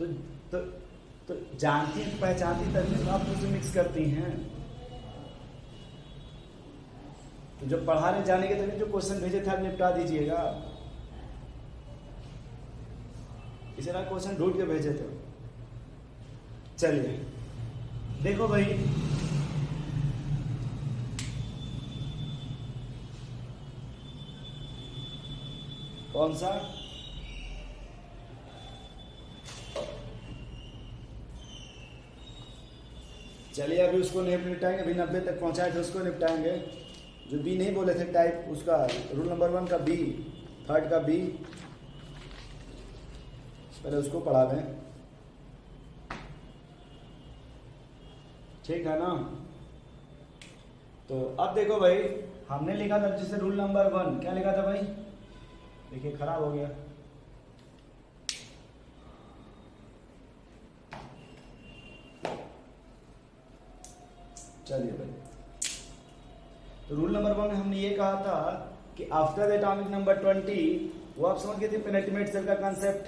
तो तो तो जानती पहचानती तभी तो आप उसे मिक्स करती हैं। तो जब पढ़ाने जाने के तभी जो क्वेश्चन भेजे थे आप निपटा दीजिएगा। इस तरह क्वेश्चन ढूंढ के भेजे थे। चलिए देखो भाई, कौन सा चलिए अभी उसको नहीं निपटाएंगे, अभी 90 तक पहुंचाए थे उसको निपटाएंगे। जो बी नहीं बोले थे टाइप, उसका रूल नंबर 1 का बी, थर्ड का बी, पहले उसको पढ़ा दें, ठीक है ना। तो अब देखो भाई, हमने लिखा था जैसे रूल नंबर 1, क्या लिखा था भाई, देखिए खराब हो गया। चलिए भाई, तो रूल नंबर 1 में हमने ये कहा था कि आफ्टर द एटॉमिक नंबर 20, वो आप समझ गए थे पेनिट्रिमेट सेल का कंसेप्ट।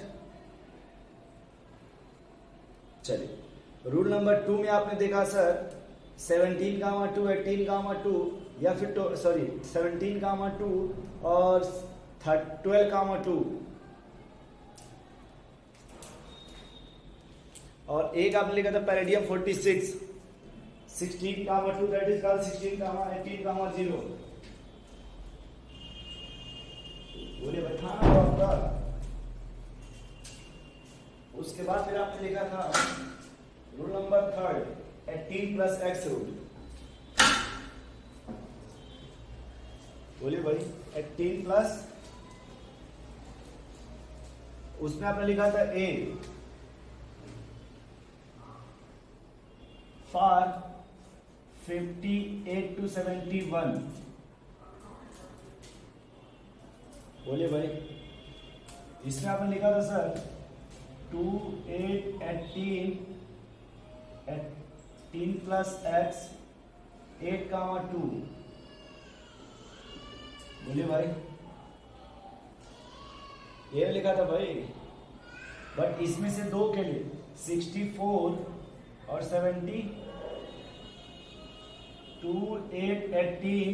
चलिए रूल नंबर 2 में आपने देखा सर 17, 2, 18, 2 या फिर 17, 2 और 12, 2 और एक आपने लिखा था पैरेडियम 46, 16, 2 दैट इज कॉल्ड 16, 18, 0। बोले बैठाना हो आपका। उसके बाद फिर आपने लिखा था rule number 3, 18 plus x rule. बोलिए भाई 18 प्लस, उसमें आपने लिखा था ए फॉर 58 to 71। बोलिए भाई, इसमें आपने लिखा था सर 2, 8, 18 प्लस एक्स 8, 2। बोलिए भाई, ये लिखा था भाई, बट इसमें से दो के लिए 64 और 70, 2, 8, 18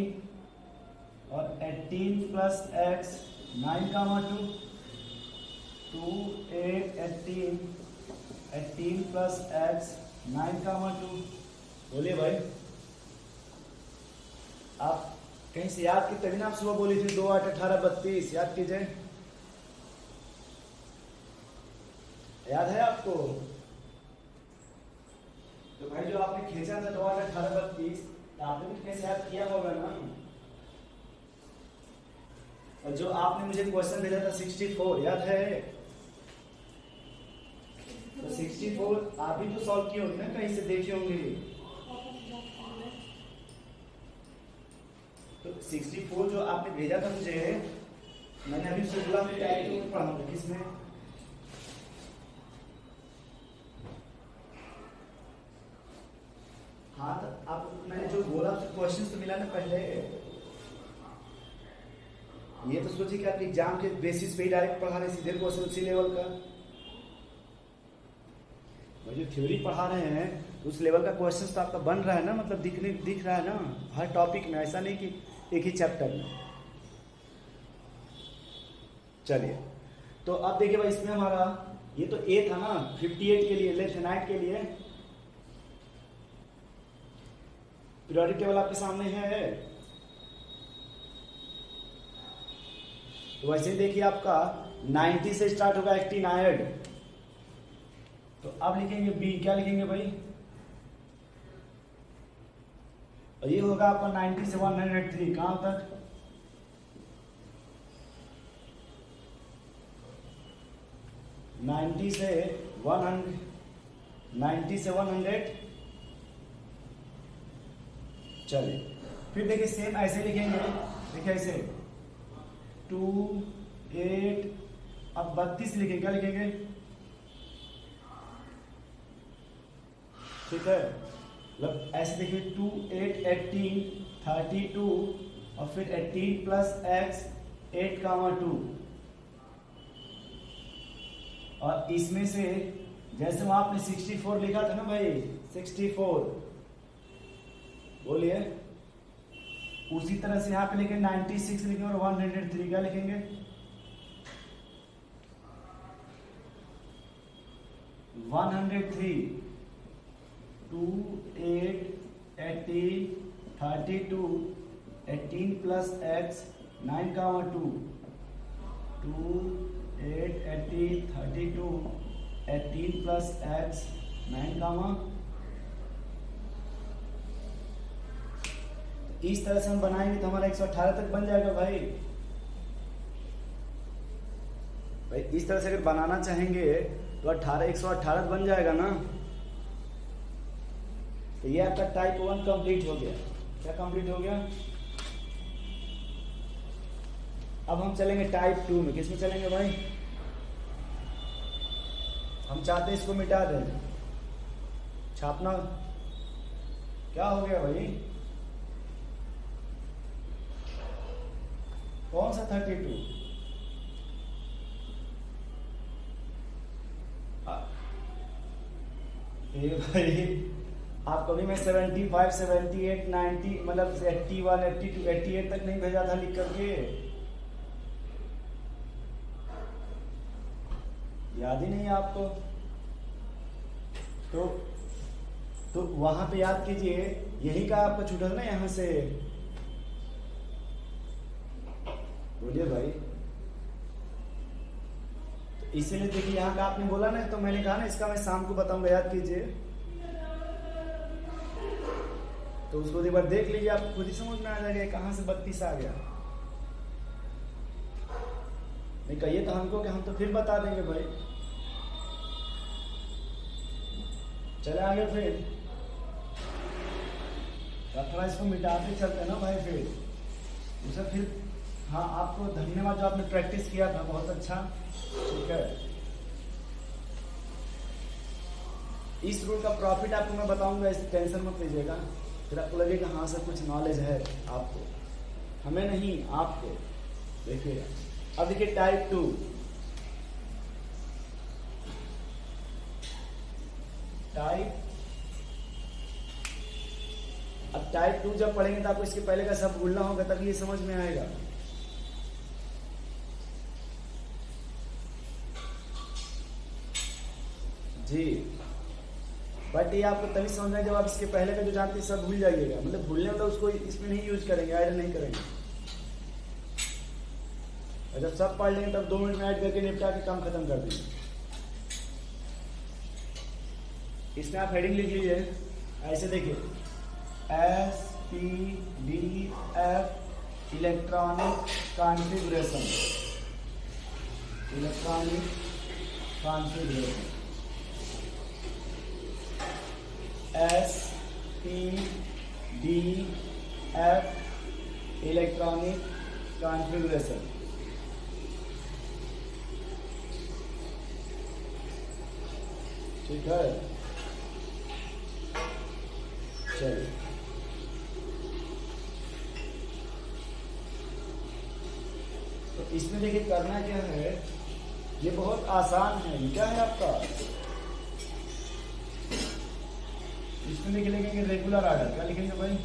और 18 प्लस एक्स 9, 2, 2, 8, 18 प्लस एक्स 9, 2। बोलिए भाई, आप कहीं से याद की तभी ना आप सुबह बोली थी 2, 8, 18, 32, याद कीजिए, याद है आपको। तो भाई जो आपने खींचा था 2, 8, 18, 32, आपने भी कैसे याद किया होगा ना। और जो आपने मुझे क्वेश्चन भेजा था 64, याद है। तो 64 आप भी तो सॉल्व किए होंगे ना, कहीं से देखे होंगे। तो 64 जो आपने भेजा था मुझे, मैंने अभी शुरुआत में टाइप पढ़ा था किसमें, हाँ तो आप मैंने जो बोला क्वेश्चन तो मिला ना पहले, ये तो सोचिए कि आप एग्जाम के बेसिस पे ही डायरेक्ट पढ़ा रहे, सीधे क्वेश्चन उसी लेवल का। और जो थ्योरी पढ़ा रहे हैं उस लेवल का क्वेश्चन तो आपका बन रहा है ना, मतलब दिख रहा है ना हर टॉपिक में, ऐसा नहीं कि एक ही चैप्टर में। चलिए तो अब देखिए भाई, इसमें हमारा ये तो ए था ना 58 के लिए, लेथेनाइट के लिए पीरियोडिक टेबल आपके सामने है। तो वैसे ही देखिए आपका 90 से स्टार्ट होगा एक्टिनाइड, तो अब लिखेंगे बी, क्या लिखेंगे भाई, और ये होगा आपका 90 से 103, कहां तक, नाइन्टी से 100। चलिए फिर देखिए सेम ऐसे लिखेंगे, देखिए ऐसे 2, 8, अब 32 लिखेंगे, क्या लिखेंगे, ठीक है, मतलब ऐसे देखिए 2, 8, 18, 32 और फिर 18 प्लस एक्स 8, 2 और इसमें से जैसे वहां आपने 64 लिखा था ना भाई, 64, बोलिए, उसी तरह से यहाँ पे लिखेंगे 96 लिखेंगे और 103 क्या लिखेंगे, 103, 2, 8, 18, 32, 18 प्लस x, 9, 2, 2, 8, 18, 32, 18 प्लस x, 9, इस तरह से हम बनाएंगे तो हमारा 118 तक बन जाएगा भाई। भाई इस तरह से अगर बनाना चाहेंगे तो 118 बन जाएगा ना। तो ये आपका टाइप 1 कंप्लीट हो गया। क्या कंप्लीट हो गया? अब हम चलेंगे टाइप 2 में। किसमें चलेंगे भाई? हम चाहते हैं इसको मिटा दें। छापना क्या हो गया भाई? कौन सा 32? ये भाई आप कभी मैं 75, 78, 90 मतलब 81, 82, 88 तक नहीं भेजा था लिख करके? याद ही नहीं है आपको? तो वहां पे याद कीजिए, यही का आपको छूटा ना यहां से। बोलिए भाई। तो इसीलिए देखिए यहाँ का आपने बोला ना, तो मैंने कहा ना इसका मैं शाम को बताऊंगा, याद कीजिए। तो उसको एक बार देख लीजिए, आपको खुद ही समझ में आ जाएगा कहां से 32 आ गया। नहीं कहिए तो हमको कि हम तो फिर बता देंगे भाई। चले आगे फिर। थोड़ा इसको मिटाते चलते ना भाई फिर उसे फिर। हाँ आपको धन्यवाद जो आपने प्रैक्टिस किया था, बहुत अच्छा। ठीक है, इस रूल का प्रॉफिट आपको मैं बताऊंगा, इस टेंशन मत लीजिएगा। फिर आपको लगेगा हाँ सर कुछ नॉलेज है आपको, हमें नहीं आपको। देखिएगा अब देखिए टाइप 2। अब टाइप 2 जब पढ़ेंगे तो आपको इसके पहले का सब भूलना होगा, तभी ये समझ में आएगा। जी बट ये आपको तभी समझना है जब आप इसके पहले का जो जानते हैं सब भूल जाइएगा। मतलब भूलने वाला उसको इसमें नहीं यूज करेंगे, ऐड नहीं करेंगे। और जब सब पढ़ लेंगे तब 2 मिनट में ऐड करके निपटा के काम खत्म कर देंगे। इसमें आप हेडिंग लिख लीजिए ऐसे, देखिए SPDF electronic configuration, electronic configuration, SPDF electronic configuration. ठीक है, चलिए तो इसमें देखिए करना क्या है, ये बहुत आसान है। क्या है आपका? इसमें देखिए लिखेंगे रेगुलर ऑर्डर। क्या लिखेंगे भाई?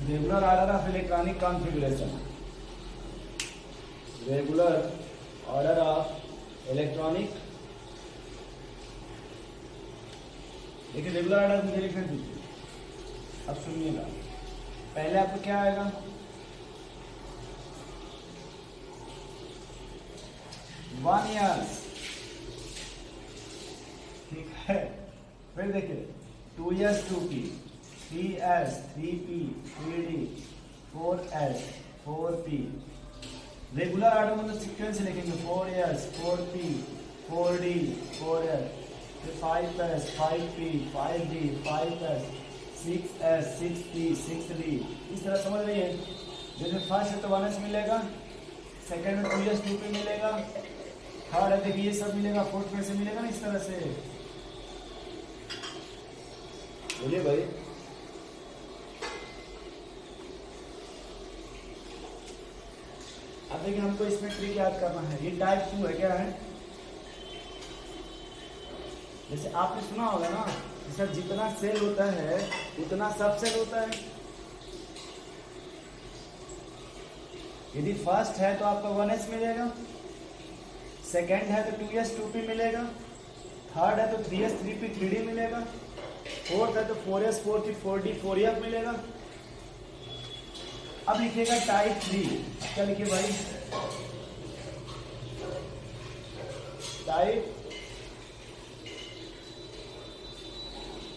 Regular order of electronic configuration, regular order of electronic. देखिए रेगुलर ऑर्डर मुझे लिखना दीजिए। अब सुनिएगा, पहले आपको क्या आएगा? One years. ठीक है, फिर देखिए 2 years 2P, 3S 3P 3D, 4S 4P। Regular order मतलब सीक्वेंस लिखेंगे 4 years 4P 4D 4S, फिर 5S 5P 5D 5S, 6S 6P 6D। इस तरह समझ रही है। जैसे फर्स्ट है तो 1S मिलेगा, सेकंड में 2 years 2P मिलेगा, थर्ड है देखिए ये सब मिलेगा, फोर्थ में से मिलेगा ना, इस तरह से। बोलिए भाई। अब देखिए हमको इसमें ट्रिक याद करना है। ये टाइप 2 है, क्या है? जैसे आपने सुना होगा ना कि सर जितना सेल होता है उतना सब सेल होता है। यदि फर्स्ट है तो आपका 1s मिलेगा, सेकेंड है तो 2s 2p मिलेगा, थर्ड है तो 3s 3p 3d मिलेगा, फोर्थ है तो 4s 4p 4d 4f मिलेगा। अब लिखिएगा टाइप 3। क्या लिखिए भाई? टाइप,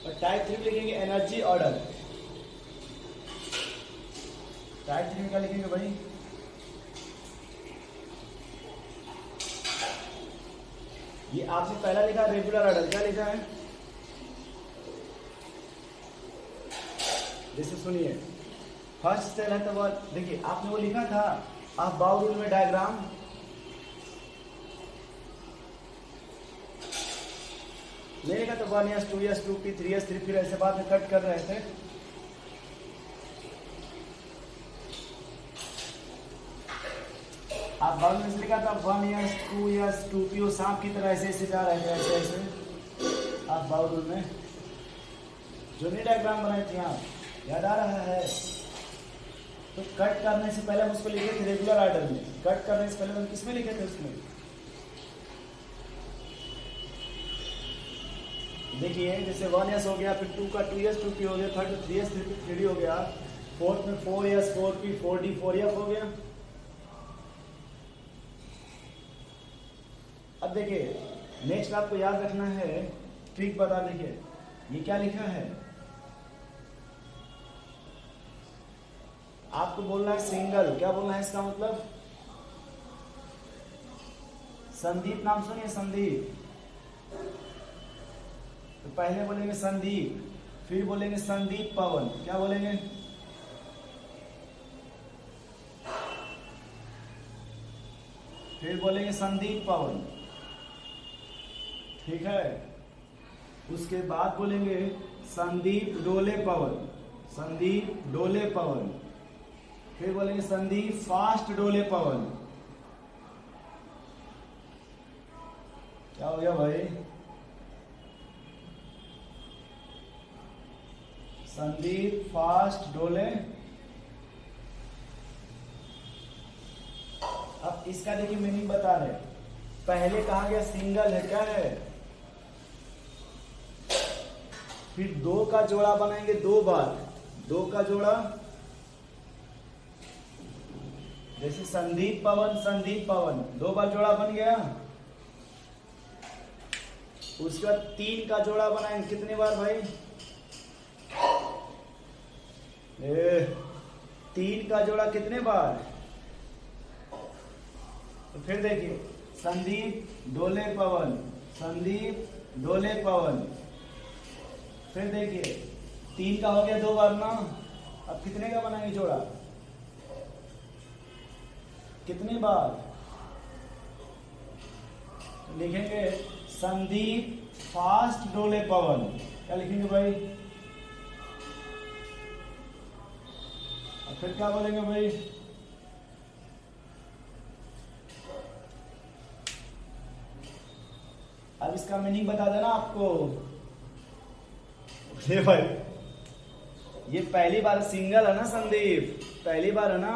और टाइप 3 में लिखेंगे एनर्जी ऑर्डर। टाइप 3 में क्या लिखेंगे भाई? ये आपने पहला लिखा रेगुलर ऑर्डर, क्या लिखा है? जैसे सुनिए, फर्स्ट सेल है तो वो देखिए आपने वो लिखा था आप बाउ रूल में डायग्राम, नहीं लिखा तो 1s 2s 2p 3s 3p ऐसे बाद में कट कर रहे थे। आप बाउ में लिखा था 1s 2s 2p, वो सांप की तरह ऐसे ऐसे जा रहे थे, ऐसे ऐसे। आप बाउ रूल में जो नहीं डायग्राम बनाए थे आप, याद आ रहा है? तो कट करने से पहले हम उसको लिखे थे रेगुलर ऑर्डर में। कट करने से पहले हम किसमें लिखे थे? उसमें देखिए जैसे 1s हो गया, फिर 2 का 2s 2p हो गया, थर्ड 3s 3p 3d हो गया, फोर्थ में 4s 4p 4d 4f हो गया। अब देखिए नेक्स्ट आपको याद रखना है, ट्रिक बता। देखिए ये क्या लिखा है, आपको बोलना है सिंगल। क्या बोलना है इसका मतलब? संदीप नाम सुनिए, संदीप। तो पहले बोलेंगे संदीप, फिर बोलेंगे संदीप पवन। क्या बोलेंगे? फिर बोलेंगे संदीप पवन, ठीक है। उसके बाद बोलेंगे संदीप डोले पवन, संदीप डोले पवन। फिर बोलेंगे संदीप फास्ट डोले पवन। क्या हो गया भाई? संदीप फास्ट डोले। अब इसका देखिए मीनिंग बता रहे, पहले कहा गया सिंगल है, क्या है? फिर दो का जोड़ा बनाएंगे 2 बार, 2 का जोड़ा, जैसे संदीप पवन 2 बार जोड़ा बन गया। उसके बाद 3 का जोड़ा बनाएंगे कितनी बार भाई? 3 का जोड़ा कितने बार? तो फिर देखिए संदीप डोले पवन, संदीप डोले पवन। फिर देखिए 3 का हो गया 2 बार ना। अब कितने का बनाएंगे जोड़ा? कितनी बार? तो लिखेंगे संदीप फास्ट डोले पवन। क्या लिखेंगे भाई? और फिर क्या बोलेंगे भाई? अब इसका मीनिंग बता देना आपको। ये भाई ये पहली बार सिंगल है ना संदीप, पहली बार है ना।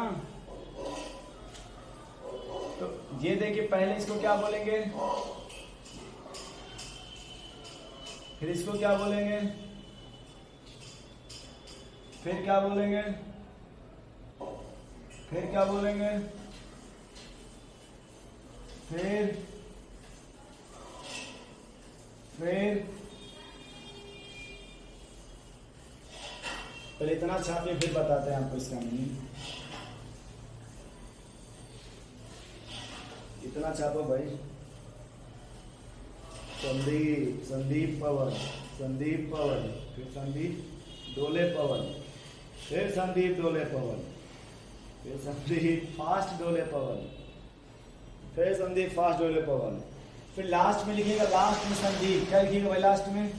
तो ये देखिए पहले इसको क्या बोलेंगे, फिर इसको क्या बोलेंगे, फिर क्या बोलेंगे, फिर क्या बोलेंगे, फिर पहले इतना छापिए फिर बताते हैं आपको इसका मीनिंग। इतना छापो भाई। संदीप पवन, संदीप पवन, फिर संदीप डोले पवन, फिर संदीप डोले पवन, फिर संदीप फास्ट डोले पवन, फिर संदीप फास्ट डोले पवन। फिर लास्ट में लिखिएगा, लास्ट में संदीप। क्या लिखिएगा भाई लास्ट में?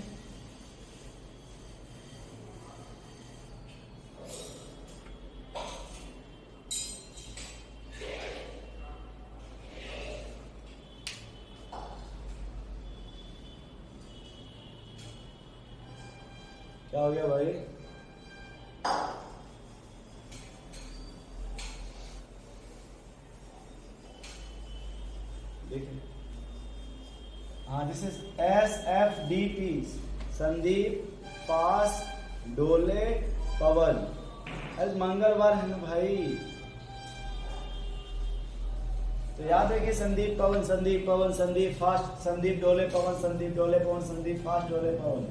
क्या हो गया भाई? देखिए, हाँ, दिस इज SFDP, संदीप, पास, डोले, पवन। आज मंगलवार है ना भाई, तो याद है कि संदीप पवन, संदीप पवन, संदीप फास्ट, संदीप डोले पवन, संदीप डोले पवन, संदीप फास्ट डोले पवन।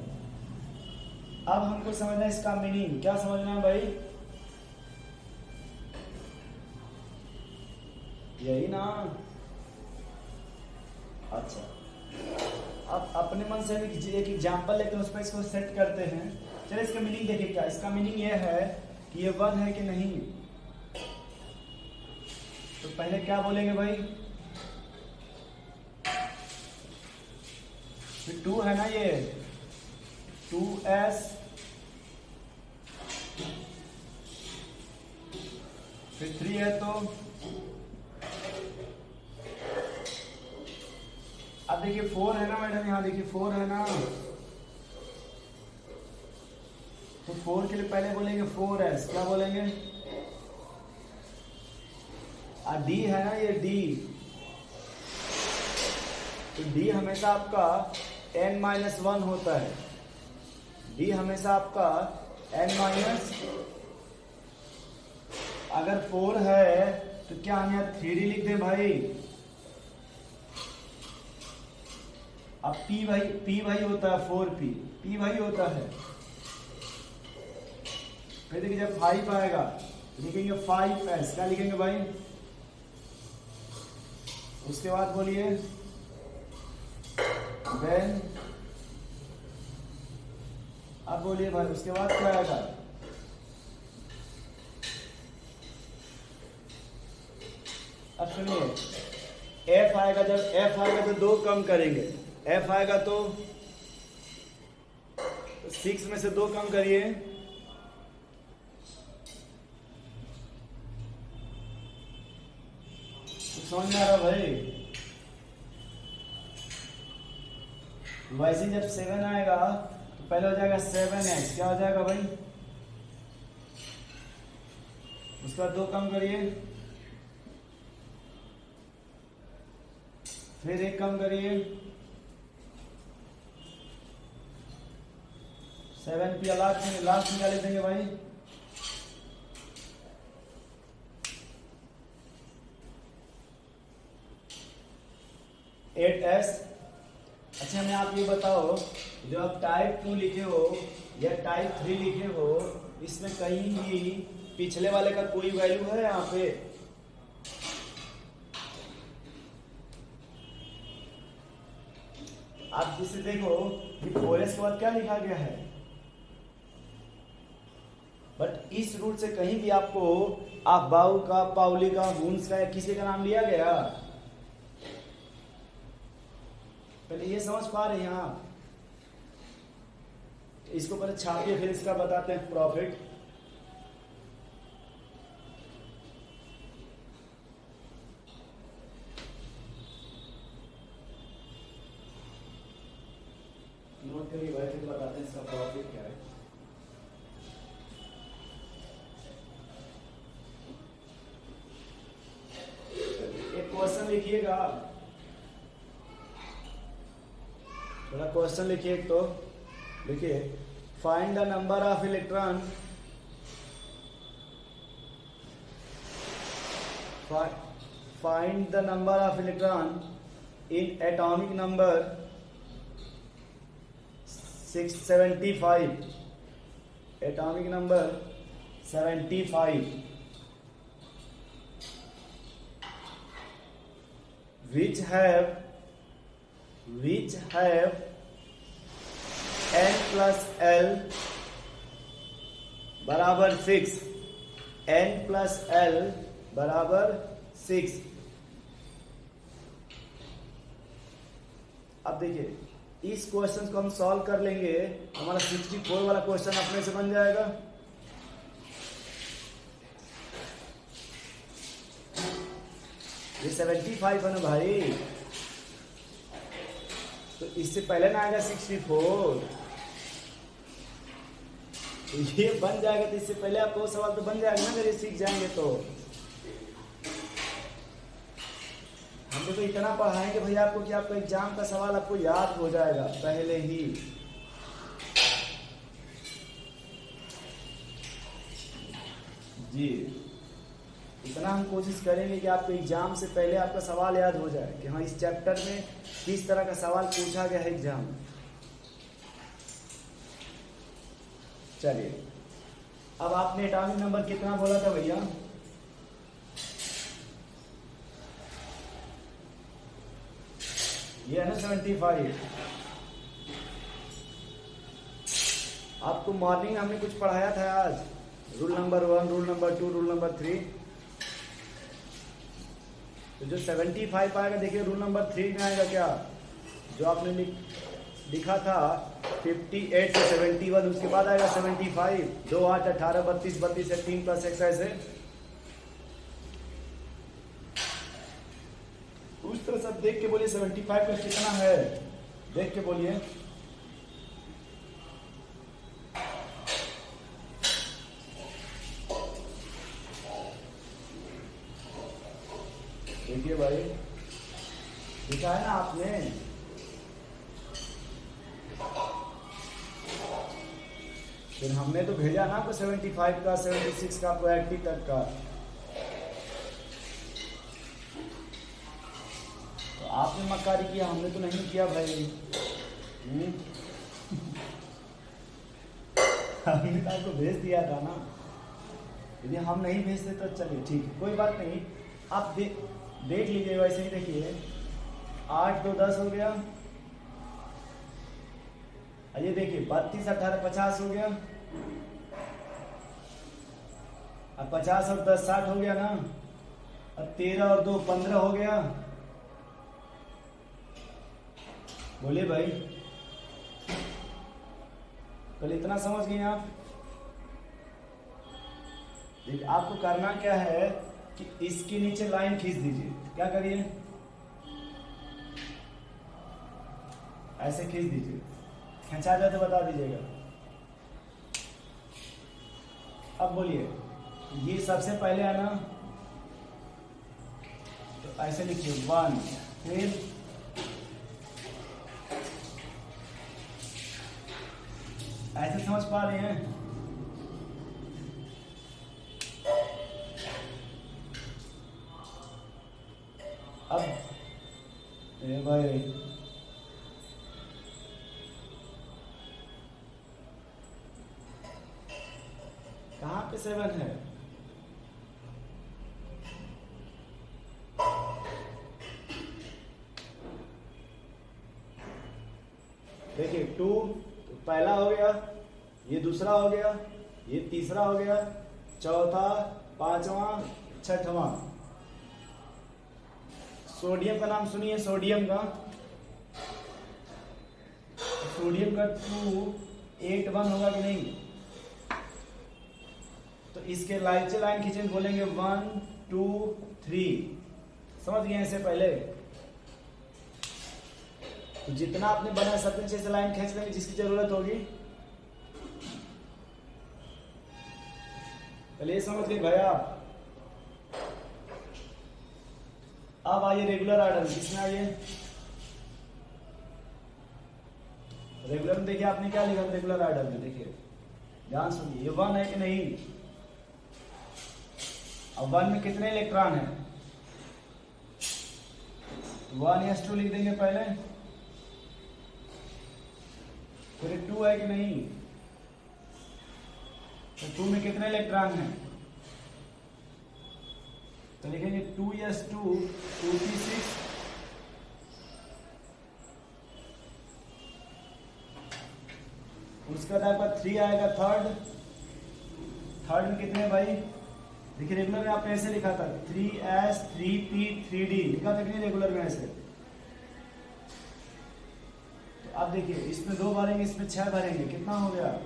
अब हमको समझना है इसका मीनिंग। क्या समझना है भाई? यही ना। अच्छा, अब अपने मन से एक एग्जाम्पल लेकर उस पर इसको सेट करते हैं। चलिए इसका मीनिंग देखिए। क्या इसका मीनिंग ये है कि ये 1 है कि नहीं। तो पहले क्या बोलेंगे भाई? फिर 2 है ना, ये 2s, फिर 3 है। तो अब देखिए 4 है ना मैडम, यहाँ देखिए 4 है ना, तो 4 के लिए पहले बोलेंगे 4s। क्या बोलेंगे? डी है ना, ये डी, तो डी हमेशा आपका n-1 होता है। डी हमेशा आपका n-, अगर 4 है तो क्या हम यहाँ 3d लिख दें भाई? अब p भाई होता है 4p, p भाई होता है। फिर देखिए जब 5 आएगा लिखेंगे 5s। क्या लिखेंगे भाई? उसके बाद बोलिए then, अब बोलिए भाई उसके बाद क्या आएगा? अब सुनिए, f आएगा। जब f आएगा तो 2 कम करेंगे। f आएगा तो 6 में से 2 कम करिए, समझ में आ रहा भाई? वैसे जब 7 आएगा तो पहले हो जाएगा 7x। क्या हो जाएगा भाई? उसके बाद 2 कम करिए, फिर 1 कम करिए, 7p लास्ट में क्या लिख देंगे भाई? s। अच्छा, हमें आप ये बताओ, जो आप टाइप 2 लिखे हो या टाइप 3 लिखे हो, इसमें कहीं भी पिछले वाले का कोई वैल्यू है यहाँ पे? आप जिसे देखो कि 4s के बाद क्या लिखा गया है, बट इस रूट से कहीं भी आपको आप बाऊ का, पाउली का, हुंस का या किसी का नाम लिया गया? पहले ये समझ पा रहे हैं आप? इसको पहले छापिए, फिर इसका बताते हैं प्रॉफिट। नोट करिए भाई, फिर बताते हैं इसका प्रॉफिट क्या है। एक क्वेश्चन लिखिएगा, थोड़ा क्वेश्चन लिखिए। तो लिखिए, find the number of electron, find the number of electron in atomic number 675, atomic number 75, which have n plus l बराबर 6, n plus l बराबर 6। अब देखिए इस क्वेश्चन को हम सॉल्व कर लेंगे, हमारा 64 वाला क्वेश्चन अपने से बन जाएगा। ये 75 है ना भाई, तो इससे पहले ना आएगा 64। ये बन जाएगा तो इससे पहले आपको वो सवाल तो बन जाएगा ना, अगर ये सीख जाएंगे तो। हमने तो इतना पढ़ाएंगे भैया आपको कि आपको एग्जाम का सवाल आपको याद हो जाएगा पहले ही। जी, इतना हम कोशिश करेंगे कि आपको एग्जाम से पहले आपका सवाल याद हो जाए कि हाँ इस चैप्टर में किस तरह का सवाल पूछा गया है एग्जाम। चलिए, अब आपने एटॉमिक नंबर कितना बोला था भैया? ये है ना 75। आपको मॉर्निंग में हमने कुछ पढ़ाया था आज, rule number 1, rule number 2, rule number 3। तो जो 75 आएगा देखिए रूल नंबर 3 में आएगा क्या, जो आपने लिखा था 58 से 71, उसके बाद आएगा 75। 2, 8, 18, 32, 32 से 3 + 1 ऐसे उस तरह सब देख के बोलिए 75 का कितना है, देख के बोलिए। देखिए भाई, लिखा है ना आपने, फिर हमने तो भेजा ना आपको 75 का, 76 का, आपको 80 तक का। तो आपने मक्कारी किया, हमने तो नहीं किया भाई। हमने तो आपको भेज दिया था ना, यदि हम नहीं भेजते तो चलिए ठीक है, कोई बात नहीं। आप देख लीजिए, वैसे ही देखिए। 8, 2, 10 हो गया। ये देखिए 32, 18, 50 हो गया। अब 50 और 10 60 हो गया ना। अब 13 और 2 15 हो गया। बोलिए भाई, कल इतना समझ गए आप? देखिए, आपको करना क्या है कि इसके नीचे लाइन खींच दीजिए। क्या करिए, ऐसे खींच दीजिए। खींचा जाए तो बता दीजिएगा। अब बोलिए, ये सबसे पहले आना, तो ऐसे लिखिए 1, फिर ऐसे समझ पा रहे हैं? अब भाई कहाँ पे 7 है? देखिए 2 तो पहला हो गया, ये दूसरा हो गया, ये तीसरा हो गया, चौथा, पांचवा, छठवां। सोडियम का नाम सुनिए, सोडियम का 281 होगा कि नहीं? तो इसके लाइन खींचे बोलेंगे 1, 2, 3। समझ गए इससे पहले? तो जितना आपने बना सकते हैं से लाइन खींच लेंगे जिसकी जरूरत होगी। पहले ये समझ गए भैया। अब आइए रेगुलर ऑर्डर, किसमें आइए? रेगुलर में देखिए आपने क्या लिखा रेगुलर ऑर्डर में, देखिए ध्यान सुनिए। ये 1 है कि नहीं? अब 1 में कितने इलेक्ट्रॉन है? 1s2 लिख देंगे पहले। फिर 2 है कि नहीं? तो 2 में कितने इलेक्ट्रॉन हैं? तो लिखेंगे 2s2 2p6। उसका बाद आपका 3 आएगा थर्ड में कितने भाई? देखिए रेगुलर में आपने ऐसे लिखा था 3s 3p 3d लिखा था कि नहीं रेगुलर में ऐसे? तो अब देखिए इसमें 2 भरेंगे, इसमें 6 भरेंगे, कितना हो गया?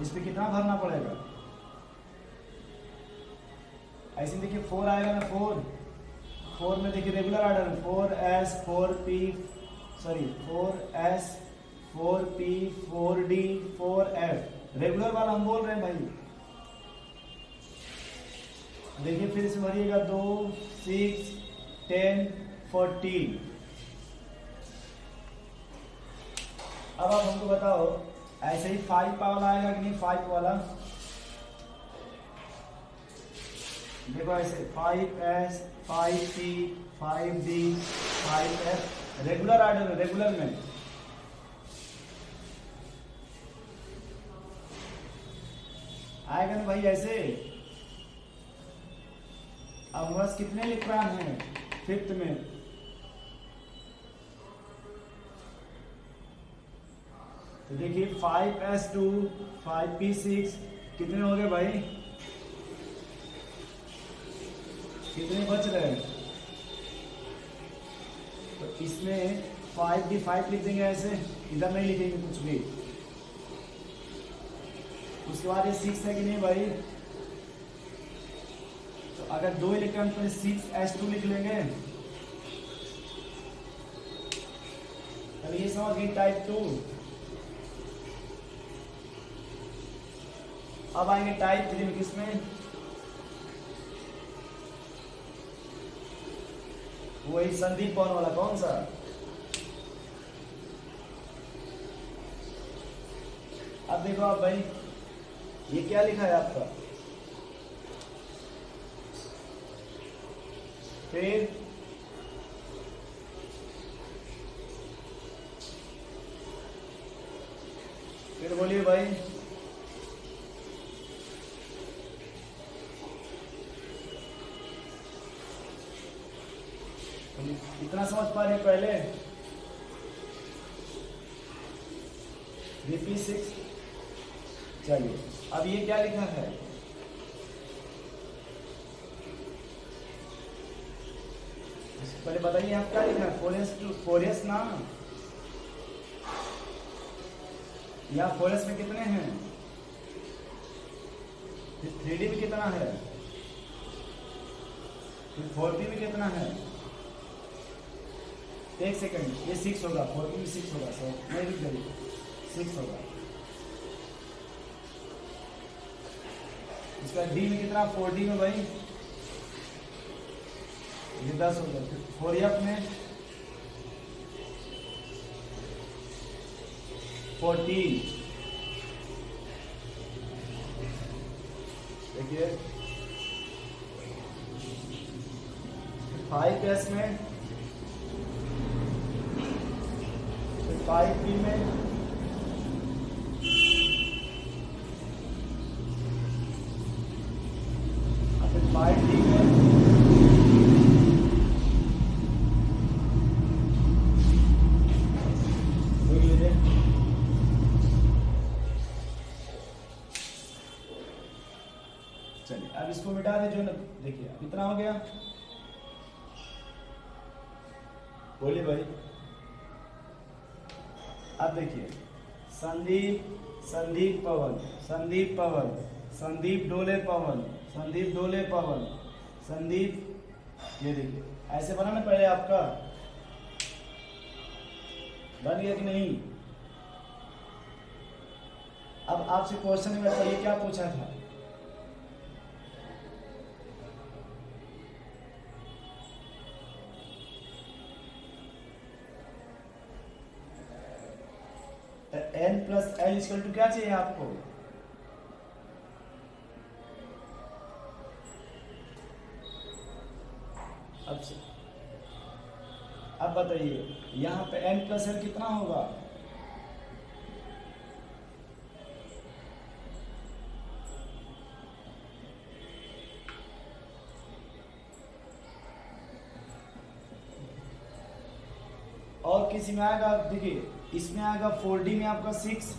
इसमें कितना भरना पड़ेगा? ऐसे देखिए 4 आएगा ना, 4 में देखिए रेगुलर ऑर्डर में 4s 4s 4P 4D 4F regular वाला हम बोल रहे हैं भाई। देखिए फिर से भरिएगा 2 6 10 14। अब आप हमको बताओ ऐसे ही 5 वाला आएगा कि नहीं? 5 वाला देखो ऐसे 5S 5P 5D 5F regular order, regular में आएगा ना भाई ऐसे। अब बस कितने इलेक्ट्रॉन हैं 5th में? तो देखिए 5s2 5p6 कितने हो गए भाई? कितने बच रहे हैं? तो इसमें 5d5 लिख देंगे ऐसे, इधर नहीं लिखेंगे कुछ भी। उसके बाद ये 6 है कि नहीं भाई? तो अगर 2 इलेक्ट्रॉन पर 6s2 लिख लेंगे तो ये समझ गई टाइप 2। अब आएंगे टाइप 3 में, किसमें? वही संदीप पवन वाला, कौन सा? अब देखो आप भाई ये क्या लिखा है आपका? फिर बोलिए भाई। इतना समझ पा रहे पहले? Vp6। चलिए अब ये क्या लिखा है? पहले बताइए आप क्या लिखा है? 4s ना? या 4s में कितने हैं? 3D में कितना है? 4p में कितना है? एक सेकंड, ये 6 होगा, 4p में 6 होगा सर, नहीं लिख देंगे 6 होगा। इसका D में कितना? 4D में भाई ये 10 हो गया। 4F में 14। देखिए 5S में 5P में 5D में देख लीजिए। चलिए अब इसको मिटा दे जो ना, देखिए अब कितना हो गया? बोलिए भाई। अब देखिए संदीप पवन संदीप डोले पवन संदीप, ये देखिए ऐसे बना ना पहले आपका, बन गया कि नहीं? अब आपसे क्वेश्चन में बताइए क्या पूछा था? N+L = क्या चाहिए आपको? अब बताइए यहाँ पे N+L कितना होगा? और किसी में आएगा, देखिए इसमें आएगा 4D में आपका 6,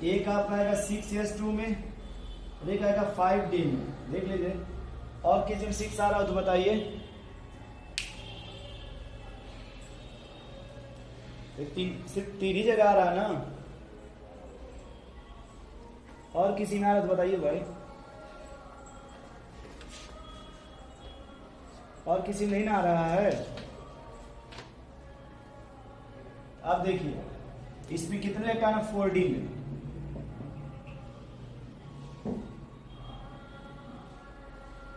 एक आपका आएगा 6s2 में, एक आएगा 5D में, देख लीजिए। और किसी में 6 आ रहा हो तो बताइए। सिर्फ 3 ही जगह आ रहा है ना? और किसी में आ रहा तो बताइए भाई। और किसी में नहीं ना आ रहा है? अब देखिए इसमें कितने इलेक्ट्रॉन है 4d में,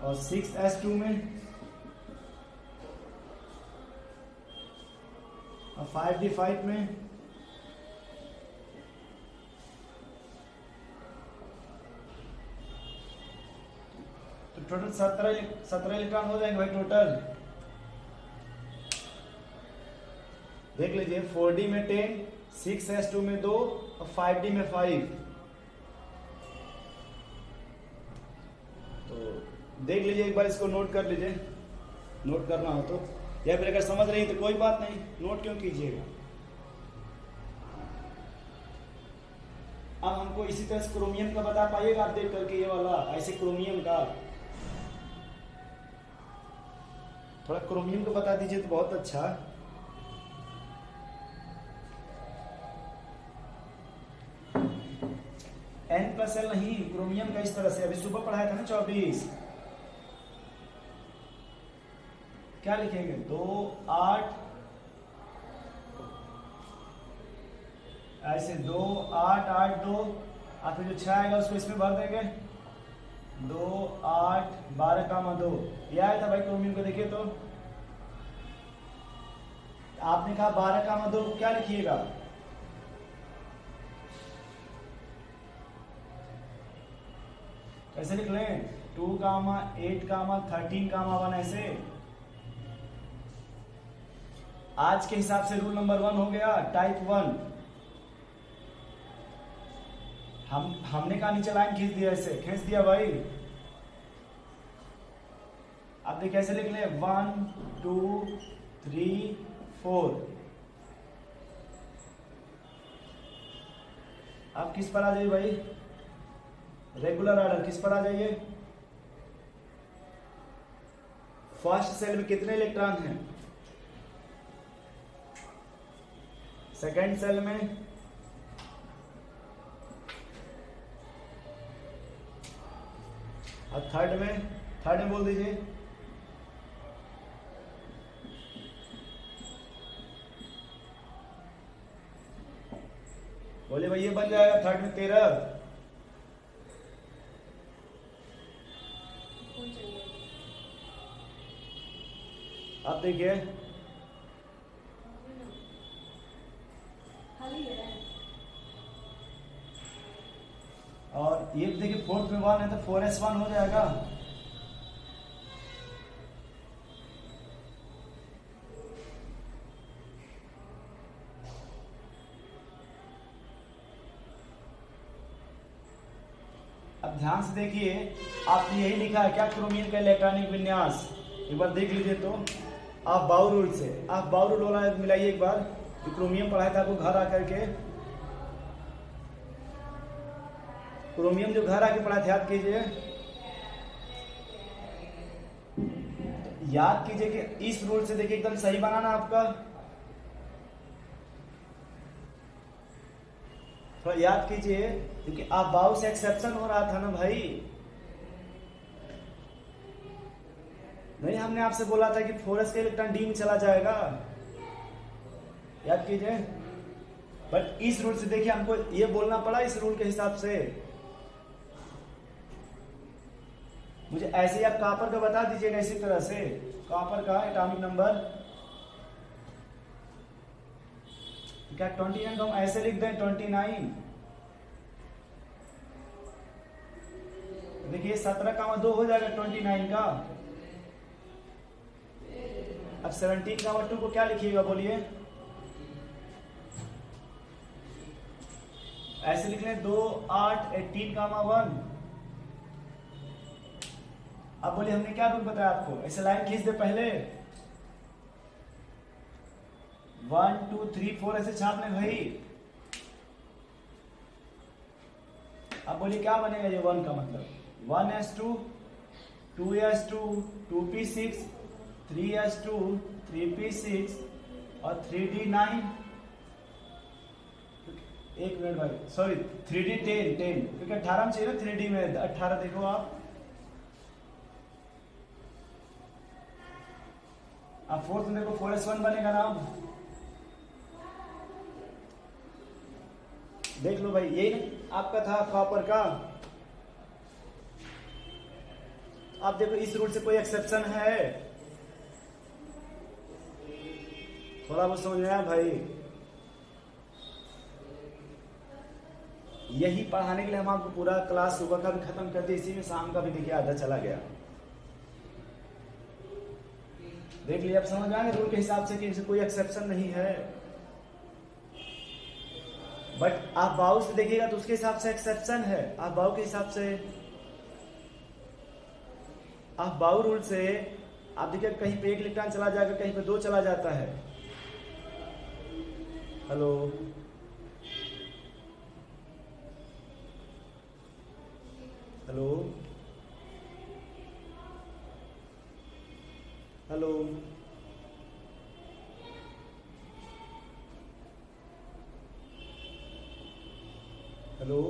और 6s2 में, और 5d5 में, तो टोटल 17 इलेक्ट्रॉन हो जाएंगे भाई टोटल। देख लीजिए 4d में 10, 6s2 में 2 और 5d में 5। तो देख लीजिए एक बार, इसको नोट कर लीजिए, नोट करना हो तो, या फिर अगर समझ रही तो कोई बात नहीं, नोट क्यों कीजिएगा। अब हमको इसी तरह से क्रोमियम का बता पाइएगा आप देख करके, ये वाला ऐसे क्रोमियम का, थोड़ा क्रोमियम का बता दीजिए तो बहुत अच्छा। N+L नहीं, क्रोमियम का इस तरह से, अभी सुबह पढ़ाया था ना 24। क्या लिखेंगे 2 8, ऐसे 2 8 8 2, और फिर जो 6 आएगा उसको इसमें भर देंगे, 2 8 12, 2। यह आया था भाई क्रोमियम को, देखिए तो आपने कहा 12, 2 को क्या लिखिएगा, कैसे लिख लें 2, 8, 13, 1 ऐसे। आज के हिसाब से रूल नंबर 1 हो गया टाइप 1। हमने कहा नीचे लाइन खींच दिया, ऐसे खींच दिया भाई। अब देखिए कैसे लिख लें 1 2 3 4। अब किस पर आ जाइए भाई, रेगुलर ऑर्डर किस पर आ जाइए। फर्स्ट सेल में कितने इलेक्ट्रॉन हैं, सेकेंड सेल में, और थर्ड में बोल दीजिए। बोले भाई ये बन जाएगा थर्ड में 13। अब देखिए और ये देखिए फोर्थ में 1 है तो 4s1 हो जाएगा। अब ध्यान से देखिए, आपने यही लिखा है क्या, क्रोमियम का इलेक्ट्रॉनिक विन्यास। एक बार देख लीजिए तो, आप बाउ रूल से, आप बाउ रूल वाला मिलाइए एक बार, जो क्रोमियम पढ़ाया था आपको घर आकर के, क्रोमियम जो घर आके पढ़ाया था याद कीजिए। याद कीजिए कि इस रूल से देखिए एकदम सही बनाना आपका, थोड़ा याद कीजिए, क्योंकि आप बाउ से एक्सेप्शन हो रहा था ना भाई। नहीं, हमने आपसे बोला था कि 4s का इलेक्ट्रॉन डी में चला जाएगा, याद कीजिए। बट इस रूल से देखिए हमको ये बोलना पड़ा, इस रूल के हिसाब से। मुझे ऐसे ही आप कॉपर का बता दीजिएगा इसी तरह से, कॉपर का एटॉमिक नंबर क्या 29 को हम ऐसे लिख दें 29। देखिए 17, 2 हो जाएगा 29 का। अब 17, 2 को क्या लिखिएगा बोलिए, ऐसे लिख लें 2 8 18, 1। अब बोलिए हमने क्या रूल बताया आपको, ऐसे लाइन खींच दे पहले, 1 2 3 4 ऐसे छाप लें भाई। अब बोलिए क्या बनेगा ये 1 का मतलब, 1s2 2s2 2p6 3s2 3p6 और 3d9। एक मिनट भाई, सॉरी 3d10 क्योंकि 18 में चाहिए ना, 3d में 18। देखो आप, अब फोर्थ में देखो 4s1 बनेगा ना। देख लो भाई, यही ना आपका था कॉपर का। आप देखो इस रूल से कोई एक्सेप्शन है? थोड़ा बहुत समझ में आया भाई? यही पढ़ाने के लिए हम आपको पूरा क्लास सुबह का भी खत्म कर दिया, इसी में शाम का भी देखिए आधा चला गया। देख लिया, अब समझ में आ गया रूल के हिसाब से कि इसे कोई एक्सेप्शन नहीं है। बट आप बाउ से देखिएगा तो उसके हिसाब से एक्सेप्शन है। आप बाउ के हिसाब से, आप बाउ रूल से आप देखिए कहीं पे 1 इलेक्ट्रॉन चला जाएगा, कहीं पे 2 चला जाता है। Hello, hello, hello, hello.